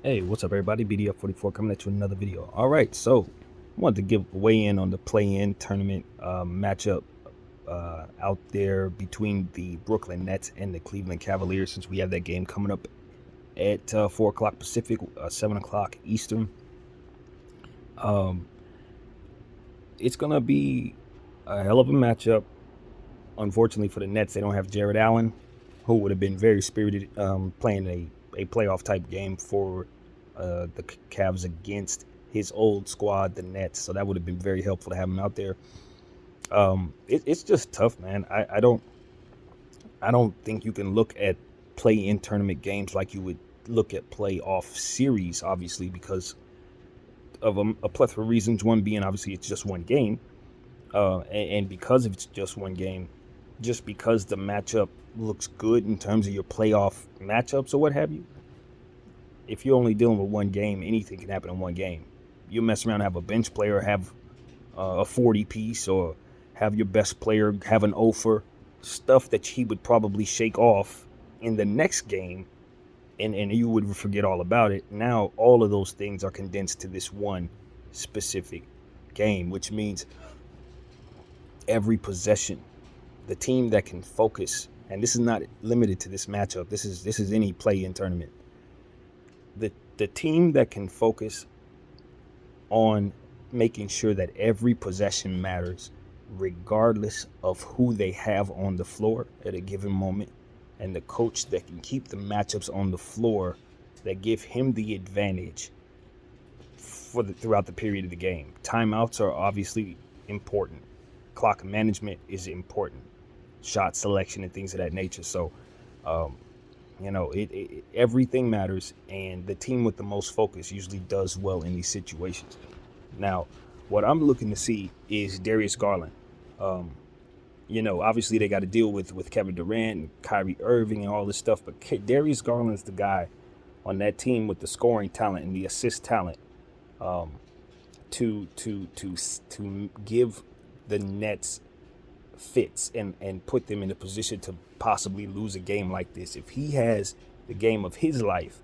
Hey, what's up, everybody? BDF44 coming at you with another video. All right, so I wanted to give weigh in on the play-in tournament matchup out there between the Brooklyn Nets and the Cleveland Cavaliers, since we have that game coming up at 4 o'clock Pacific, 7 o'clock Eastern. Um, it's going to be a hell of a matchup. Unfortunately for the Nets, they don't have Jared Allen, who would have been very spirited playing a playoff type game for the Cavs against his old squad, the Nets. So that would have been very helpful to have him out there. It's just tough, man. I don't think you can look at play-in tournament games like you would look at playoff series, obviously, because of a plethora of reasons. One being obviously it's just one game, and because it's just one game, just because the matchup looks good in terms of your playoff matchups or what have you, if you're only dealing with one game, anything can happen in one game. You mess around and have a bench player have a 40 piece, or have your best player have an offer, stuff that he would probably shake off in the next game, and you would forget all about it. Now all of those things are condensed to this one specific game, which means every possession, the team that can focus, and this is not limited to this matchup. This is any play-in tournament. The team that can focus on making sure that every possession matters, regardless of who they have on the floor at a given moment, and the coach that can keep the matchups on the floor that give him the advantage throughout the period of the game. Timeouts are obviously important. Clock management is important. Shot selection and things of that nature. So, um, everything matters, and the team with the most focus usually does well in these situations. Now, what I'm looking to see is Darius Garland. Um, obviously they got to deal with Kevin Durant and Kyrie Irving and all this stuff, but Darius Garland is the guy on that team with the scoring talent and the assist talent, um, to give the Nets fits and put them in a position to possibly lose a game like this. If he has the game of his life,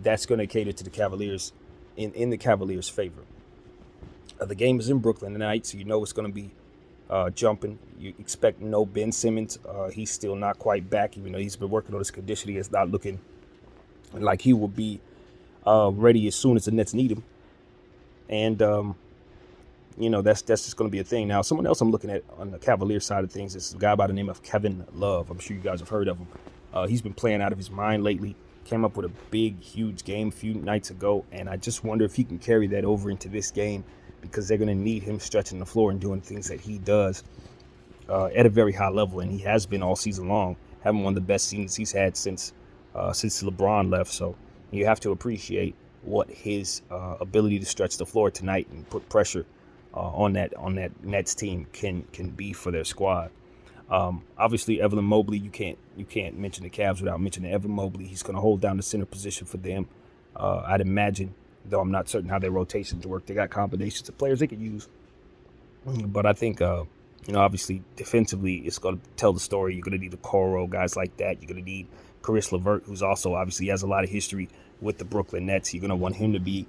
that's going to cater to the Cavaliers in the Cavaliers' favor. The game is in Brooklyn tonight, so you know it's going to be jumping. You expect no Ben Simmons. He's still not quite back, even though he's been working on his conditioning. It's not looking like he will be ready as soon as the Nets need him. And that's just going to be a thing. Now, someone else I'm looking at on the Cavalier side of things is a guy by the name of Kevin Love. I'm sure you guys have heard of him. He's been playing out of his mind lately. Came up with a big, huge game a few nights ago, and I just wonder if he can carry that over into this game, because they're going to need him stretching the floor and doing things that he does at a very high level, and he has been all season long, having one of the best seasons he's had since LeBron left. So you have to appreciate what his ability to stretch the floor tonight and put pressure on that Nets team can be for their squad. Obviously, Evan Mobley, you can't mention the Cavs without mentioning Evan Mobley. He's going to hold down the center position for them. I'd imagine, though I'm not certain how their rotations work. They got combinations of players they could use, but I think obviously defensively, it's going to tell the story. You're going to need the Coro, guys like that. You're going to need Caris LeVert, who's also obviously has a lot of history with the Brooklyn Nets. You're going to want him to be